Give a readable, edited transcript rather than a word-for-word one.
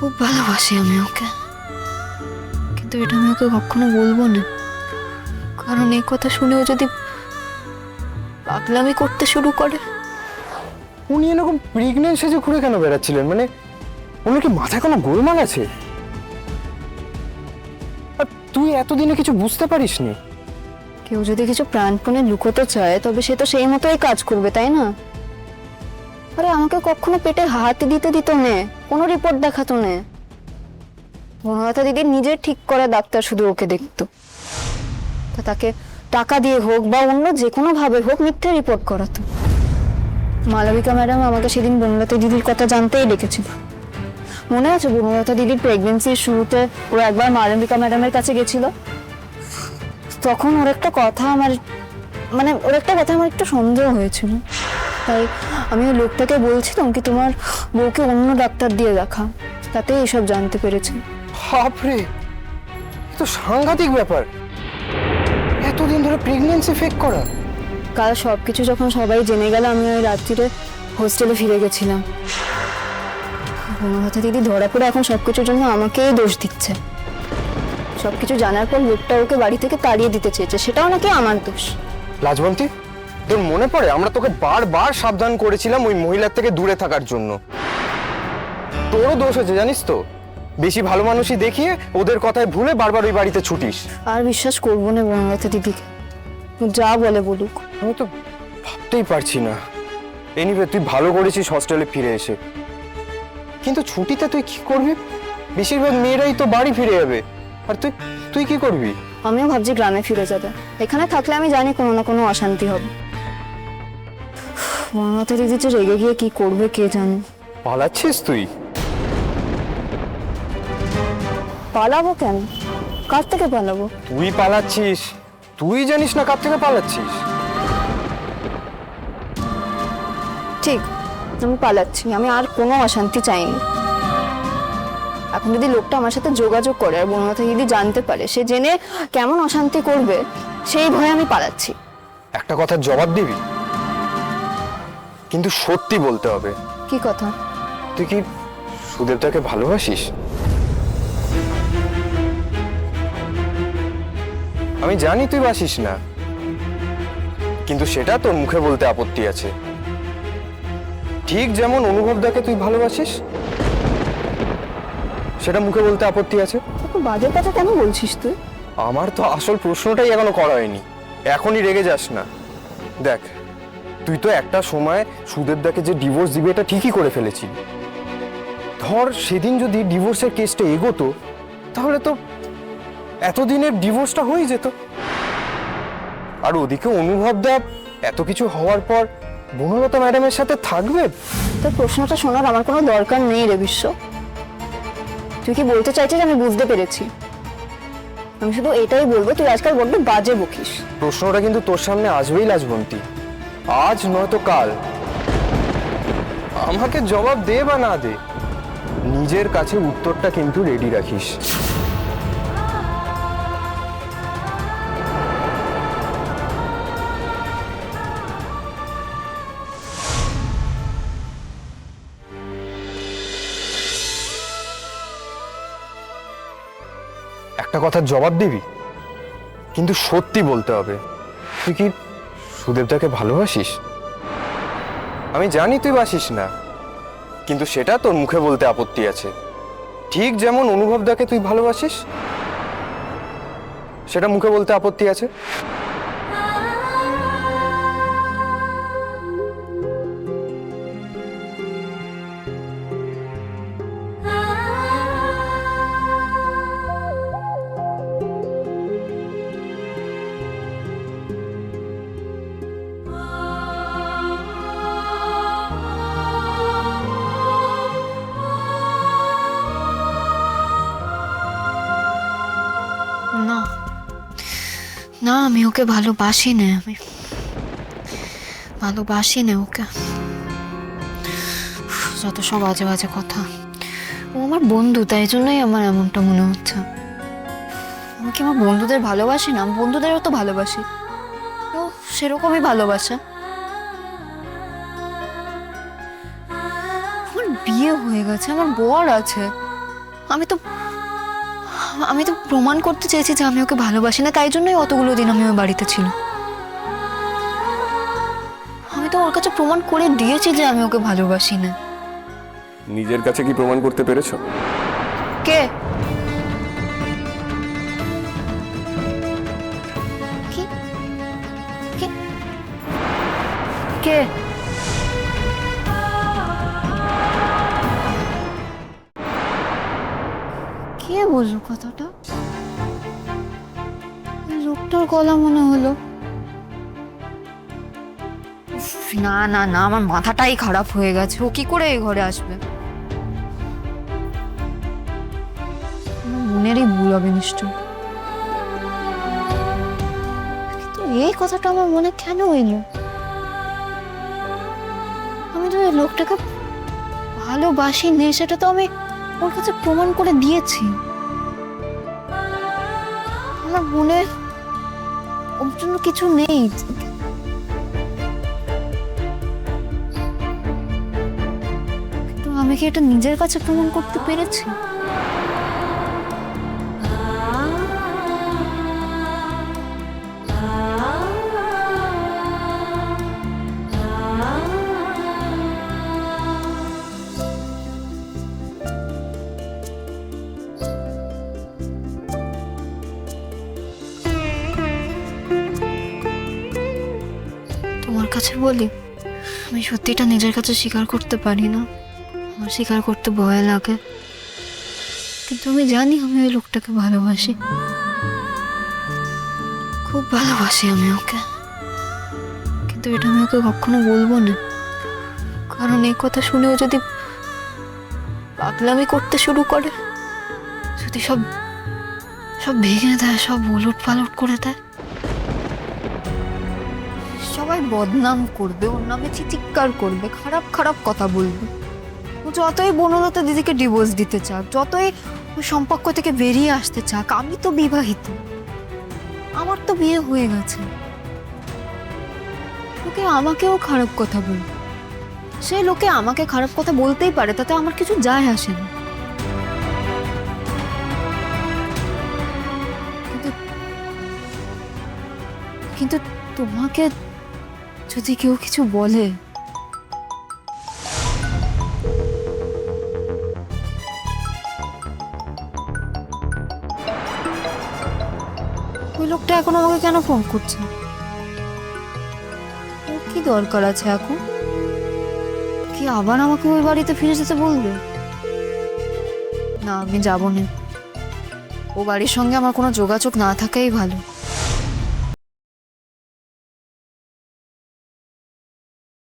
খুব ভালোবাসি আমি ওকে, কিন্তু এটা আমি ওকে কখনো বলবো না। কারণ এই কথা শুনেও যদি পাগলামি করতে শুরু করে। উনি এরকম প্রেগনেন্ট সেজে ঘুরে কেন বেড়াচ্ছিলেন? মানে উনি কি মাথায় কোনো গোলমাল আছে? আর তুই এতদিনে কিছু বুঝতে পারিসনি? কেউ যদি কিছু প্রাণপণে লুকোতে চায় তবে সে তো সেই মতোই কাজ করবে, তাই না? আরে আমাকে কখনো পেটে হাত দিতে দিত নে, কোনো রিপোর্ট দেখাতো নে। বনলতা দিদি নিজের ঠিক করা ডাক্তার শুধু ওকে দেখতো। তা তাকে টাকা দিয়ে হোক বা অন্য যে কোনো ভাবে হোক মিথ্যে রিপোর্ট করাতো। মালবিকা ম্যাডাম আমাকে সেদিন বনলতা দিদির কথা জানতেই ডেকেছিল। মনে আছে বনলতা দিদির প্রেগনেন্সির শুরুতে ও একবার মালবিকা ম্যাডামের কাছে গেছিল? তখন ওর একটা কথা আমার একটু সন্দেহ হয়েছিল। তাই আমি ওই লোকটাকে বলছিলাম কি তোমার বউকে অন্য ডাক্তার দিয়ে দেখা, তাতে এসব জানতে পেরেছি। বাপরে, এ তো সাংঘাতিক ব্যাপার। এতদিন ধরে প্রেগন্যান্সি ফেক করা। কাল সবকিছু যখন সবাই জেনে গেল আমি ওই রাত্রিরে হোস্টেলে ফিরে গেছিলাম। বনলতা দিদি ধরা পড়ে এখন সবকিছুর জন্য আমাকেই দোষ দিচ্ছে। সবকিছু জানার পর লোকটা ওকে বাড়ি থেকে তাড়িয়ে দিতে চেয়েছে, সেটাও নাকি আমার দোষ। লাজবন্তী, তোর মনে পড়ে আমরা তোকে বারবার সাবধান করেছিলাম ওই মহিলার থেকে দূরে থাকার জন্য? তোরও দোষ আছে জানিস তো। বেশি ভালো মানুষই দেখিয়ে ওদের কথায় ভুলে বারবার ওই বাড়িতে ছুটিস। আর বিশ্বাস করবো না বনলতা দিদিকে, যা বলে বলুক। আমি তো ভাবতেই পারছি না। এনিওয়ে, তুই ভালো করেছিস হোস্টেলে ফিরে এসে। কিন্তু ছুটিতে তুই কি করবি? বেশিরভাগ মেয়েরাই তো বাড়ি ফিরে যাবে, আর তুই তুই কি করবি? আমিও ভাবছি গ্রামে ফিরে যাবে। এখানে থাকলে আমি জানি কোনো না কোনো অশান্তি হবে। বনলতা দিদি যে রেগে গিয়ে কি করবে কে জানে। পালাচ্ছিস তুই? পালাবো কেন? কার থেকে পালাবো? তুই পালাচ্ছিস? তুই জানিস না কার থেকে পালাচ্ছিস? ঠিক, আমি পালাচ্ছি। আমি আর কোনো অশান্তি চাইনি। এখন যদি লোকটা আমার সাথে যোগাযোগ করে আর বনলতা দিদি জানতে পারে, সে জেনে কেমন অশান্তি করবে সেই ভয়ে আমি পালাচ্ছি। একটা কথার জবাব দিবি, কিন্তু সত্যি বলতে হবে। কি কথা? তুই কি সুদেবটাকে ভালোবাসিস? আমি জানি তুই বাসিস না, কিন্তু সেটা তোর মুখে বলতে আপত্তি আছে। ঠিক যেমন অনুভবদাকে তুই ভালোবাসিস, সেটা মুখে বলতে আপত্তি আছে। এত বাজে কথা কেন বলছিস তুই? আমার তো আসল প্রশ্নটাই এখনো করা হয়নি। এখনই রেগে যাস না। দেখ, তুই তো একটা সময় সুদেবদাকে যে ডিভোর্স দিবে এটা ঠিকই করে ফেলেছিলি। ধর সেদিন যদি ডিভোর্সের কেসটা এগোতো, তাহলে তো এতদিনের ডিভোর্সটা হয়ে যেত। আর ওদিকে অনুভবদা এত কিছু হওয়ার পর বনলতা ম্যাডামের সাথে থাকবে। তোর প্রশ্নটা শোনার আমার কোনো দরকার নেই রে বিশ্ব। তুই কি বলতে চাইছিস আমি বুঝতে পেরেছি। আমি শুধু এটাই বলবো, তুই আজকাল বড্ড বাজে বকিস। প্রশ্নটা কিন্তু তোর সামনে আসবেই লাজবন্তী, আজ নয়তো কাল। আমাকে জবাব দে বা না দে, নিজের কাছে উত্তরটা কিন্তু রেডি রাখিস। একটা কথার জবাব দিবি, কিন্তু সত্যি বলতে হবে। তুই কি সুদেবটাকে ভালোবাসিস? আমি জানি তুই বাসিস না, কিন্তু সেটা তোর মুখে বলতে আপত্তি আছে। ঠিক যেমন অনুভবদাকে তুই ভালোবাসিস, সেটা মুখে বলতে আপত্তি আছে। না না, আমি ওকে ভালোবাসি না। আমি ভালোবাসি না ওকে। যত সব বাজে বাজে কথা। ও আমার বন্ধু, তাই জন্যই আমার এমনটা মনে হচ্ছে। আমি কি আমার বন্ধুদের ভালোবাসি না? আমি বন্ধুদেরও তো ভালোবাসি। ও সেরকমই ভালোবাসা। আমার বিয়ে হয়ে গেছে, আমার বর আছে। আমি তো আমি তো প্রমাণ করতে চেয়েছি যে আমি ওকে ভালোবাসি না, তাই জন্যই অতগুলো দিন আমি ওর বাড়িতে ছিল। আমি তো ওর কাছে প্রমাণ করে দিয়েছি যে আমি ওকে ভালোবাসি না। নিজের কাছে কি প্রমাণ করতে পেরেছো? কে? কি? কে? কে? কে বললো কথাটা? লোকটার গলা মনে হলো। উফ, না না না, আমার মাথাটাই খারাপ হয়ে গেছে। ও কি করে এই ঘরে আসবে? আমার মনেরই ভুল হবে নিশ্চয়। কিন্তু এই কথাটা আমার মনে কেন এলো? আমি তো এই লোকটাকে ভালোবাসি নে, সেটা তো আমি ওর কাছে প্রমাণ করে দিয়েছি। আমার মনে ওর জন্য কিছু নেই। কিন্তু আমি কি এটা নিজের কাছে প্রমাণ করতে পেরেছি? তোমার কাছে বলি, আমি সত্যিটা নিজের কাছে স্বীকার করতে পারি না। আমার স্বীকার করতে ভয় লাগে। কিন্তু আমি জানি আমি ওই লোকটাকে ভালোবাসি, খুব ভালোবাসি আমি ওকে। কিন্তু এটা আমি ওকে কখনো বলবো না, কারণ এই কথা শুনেও যদি পাগলামি করতে শুরু করে, যদি সব সব ভেঙে দেয়, সব ওলট পালট করে দেয়, সবাই বদনাম করবে, ওর নামে চিৎকার করবে, খারাপ খারাপ কথা বলবে। ও যতই বনলতা দিদিকে ডিভোর্স দিতে চাক, যতই ওই সম্পর্ক থেকে বেরিয়ে আসতে চাক, আমি তো বিবাহিত, আমার তো বিয়ে হয়ে গেছে। লোকে আমাকেও খারাপ কথা বলবে, সে লোকে আমাকে খারাপ কথা বলতেই পারে, তাতে আমার কিছু যায় আসে না। কিন্তু কিন্তু তোমাকে যদি কেউ কিছু বলে, ওই লোকটা এখন আমাকে কেন ফোন করছে? ওর কি দরকার আছে এখন? কি আবার আমাকে ওই বাড়িতে ফিরে যেতে বলবে? না, আমি যাবো না। ও বাড়ির সঙ্গে আমার কোনো যোগাযোগ না থাকাই ভালো।